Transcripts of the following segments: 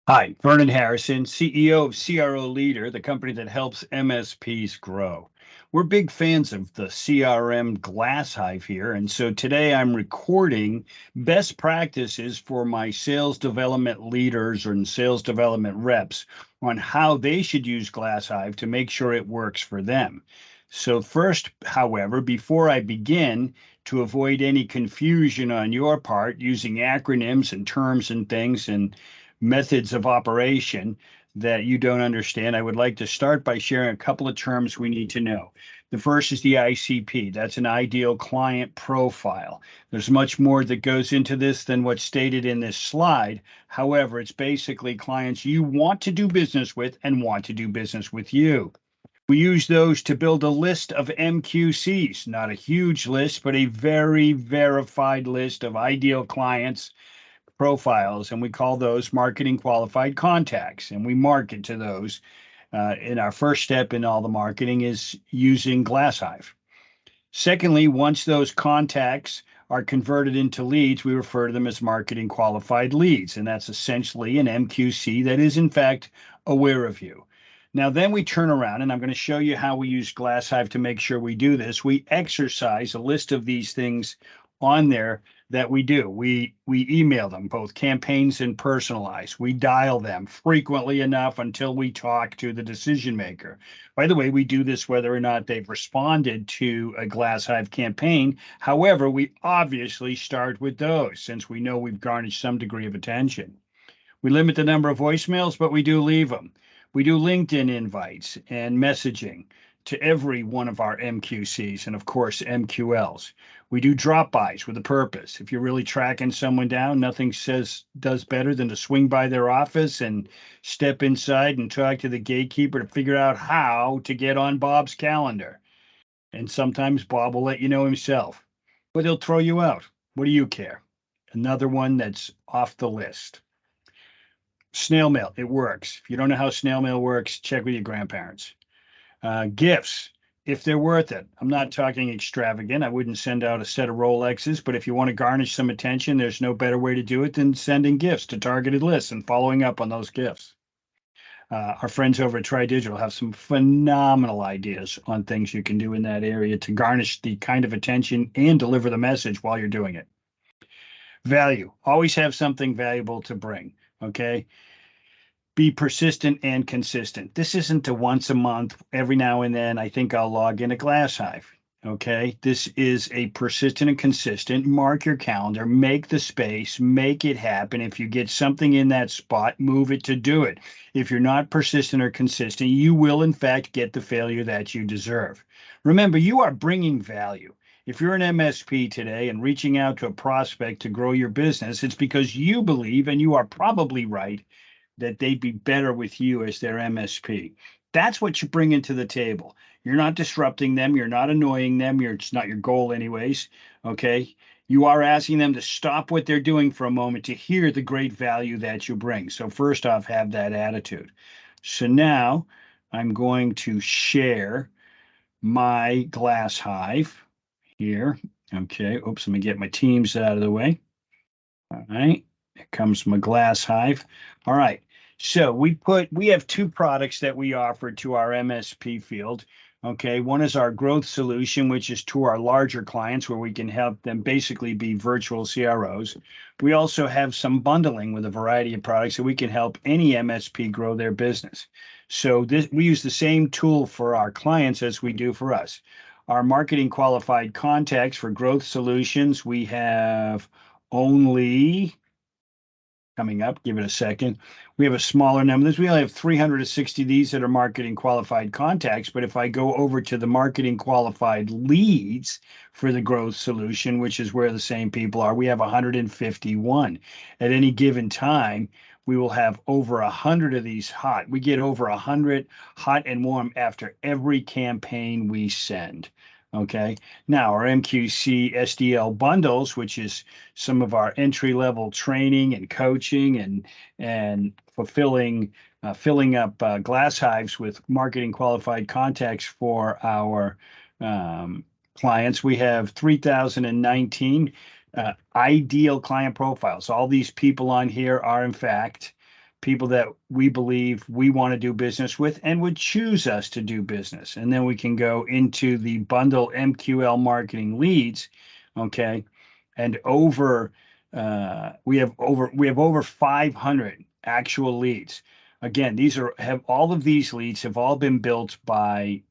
Hi, Vernon Harrison, CEO of CRO Leader, the company that helps MSPs grow. We're big fans of the CRM GlassHive here, and so today I'm recording best practices for my sales development leaders and sales development reps on how they should use GlassHive to make sure it works for them. So first, however, before I begin, to avoid any confusion on your part using acronyms and terms and things and methods of operation that you don't understand, I would like to start by sharing a couple of terms we need to know. The first is the ICP. That's an ideal client profile. There's much more that goes into this than what's stated in this slide. However, it's basically clients you want to do business with and want to do business with you. We use those to build a list of MQCs, not a huge list, but a very verified list of ideal clients profiles, and we call those marketing qualified contacts. And we market to those. In our first step in all the marketing is using GlassHive. Secondly, once those contacts are converted into leads, we refer to them as marketing qualified leads. And that's essentially an MQC that is, in fact, aware of you. Now, then we turn around, and I'm going to show you how we use GlassHive to make sure we do this. We exercise a list of these things on there that we do. We email them, both campaigns and personalized. We dial them frequently enough until we talk to the decision maker. By the way, we do this whether or not they've responded to a GlassHive campaign. However, we obviously start with those since we know we've garnered some degree of attention. We limit the number of voicemails, but we do leave them. We do LinkedIn invites and messaging to every one of our MQCs and, of course, MQLs. We do drop-bys with a purpose. If you're really tracking someone down, nothing does better than to swing by their office and step inside and talk to the gatekeeper to figure out how to get on Bob's calendar. And sometimes Bob will let you know himself, but he'll throw you out. What do you care? Another one that's off the list. Snail mail, it works. If you don't know how snail mail works, check with your grandparents. Gifts, if they're worth it. I'm not talking extravagant. I wouldn't send out a set of Rolexes, but if you want to garnish some attention, there's no better way to do it than sending gifts to targeted lists and following up on those gifts. Our friends over at TriDigital have some phenomenal ideas on things you can do in that area to garnish the kind of attention and deliver the message while you're doing it. Value, always have something valuable to bring. Okay. Be persistent and consistent. This isn't a once a month, every now and then, I think I'll log in a GlassHive. Okay. This is a persistent and consistent. Mark your calendar, make the space, make it happen. If you get something in that spot, move it to do it. If you're not persistent or consistent, you will, in fact, get the failure that you deserve. Remember, you are bringing value. If you're an MSP today and reaching out to a prospect to grow your business, it's because you believe, and you are probably right, that they'd be better with you as their MSP. That's what you bring into the table. You're not disrupting them. You're not annoying them. It's not your goal, anyways. Okay. You are asking them to stop what they're doing for a moment to hear the great value that you bring. So, first off, have that attitude. So, now I'm going to share my GlassHive here. Okay. Oops. Let me get my Teams out of the way. All right. Here comes my GlassHive. All right. So we have two products that we offer to our MSP field. Okay. One is our growth solution, which is to our larger clients where we can help them basically be virtual CROs. We also have some bundling with a variety of products that we can help any MSP grow their business. So we use the same tool for our clients as we do for us. Our marketing qualified contacts for growth solutions, we have only coming up. Give it a second. We have a smaller number. We only have 360 of these that are marketing qualified contacts. But if I go over to the marketing qualified leads for the growth solution, which is where the same people are, we have 151. At any given time, we will have over 100 of these hot. We get over 100 hot and warm after every campaign we send. Okay. Now, our MQC SDL bundles, which is some of our entry-level training and coaching and filling up GlassHives with marketing qualified contacts for our clients. We have 3,019 ideal client profiles. All these people on here are, in fact, people that we believe we want to do business with and would choose us to do business. And then we can go into the bundle MQL marketing leads. Okay. And we have over 500 actual leads. Again, all of these leads have all been built by,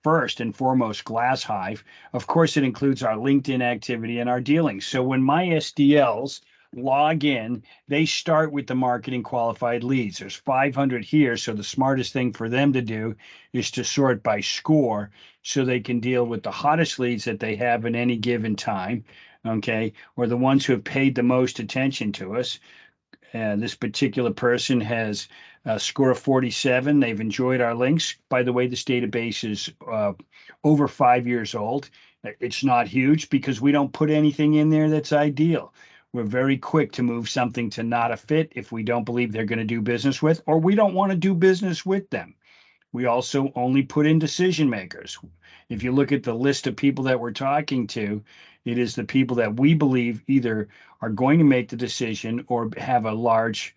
first and foremost, GlassHive. Of course, it includes our LinkedIn activity and our dealings. So when my SDLs log in, they start with the marketing qualified leads. There's 500 here. So the smartest thing for them to do is to sort by score so they can deal with the hottest leads that they have in any given time. Okay. Or the ones who have paid the most attention to us. This particular person has a score of 47. They've enjoyed our links. By the way, this database is over 5 years old. It's not huge because we don't put anything in there that's ideal. We're very quick to move something to not a fit if we don't believe they're going to do business with, or we don't want to do business with them. We also only put in decision makers. If you look at the list of people that we're talking to, it is the people that we believe either are going to make the decision or have a large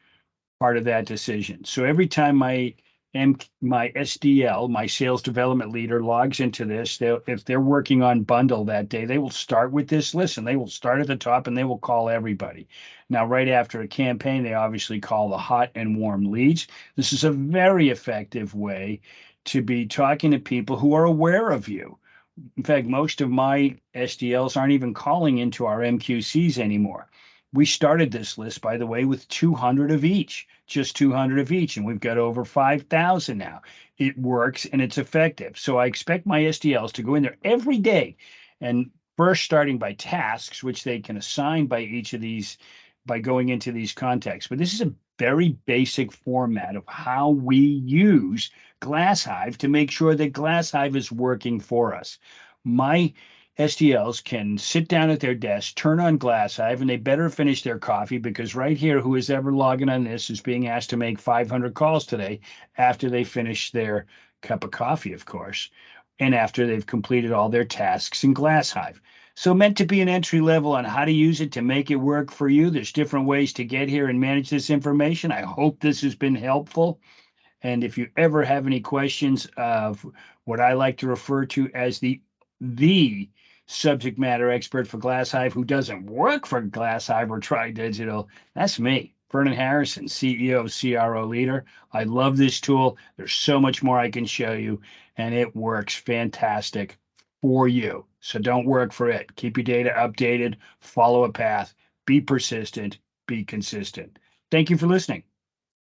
part of that decision. So every time my SDL, my sales development leader, logs into this, if they're working on bundle that day, they will start with this list and they will start at the top and they will call everybody. Now, right after a campaign, they obviously call the hot and warm leads. This is a very effective way to be talking to people who are aware of you. In fact, most of my SDLs aren't even calling into our MQCs anymore. We started this list, by the way, with 200 of each, just 200 of each, and we've got over 5,000 now. It works and it's effective. So I expect my SDLs to go in there every day and first starting by tasks, which they can assign by each of these by going into these contexts. But this is a very basic format of how we use GlassHive to make sure that GlassHive is working for us. My SDLs can sit down at their desk, turn on GlassHive, and they better finish their coffee because right here, who is ever logging on this is being asked to make 500 calls today after they finish their cup of coffee, of course, and after they've completed all their tasks in GlassHive. So meant to be an entry level on how to use it to make it work for you. There's different ways to get here and manage this information. I hope this has been helpful. And if you ever have any questions of what I like to refer to as the subject matter expert for GlassHive who doesn't work for GlassHive or Try Digital, that's me, Vernon Harrison, CEO of CRO Leader. I love this tool. There's so much more I can show you, and it works fantastic for you. So don't work for it. Keep your data updated, follow a path, be persistent, be consistent. Thank you for listening.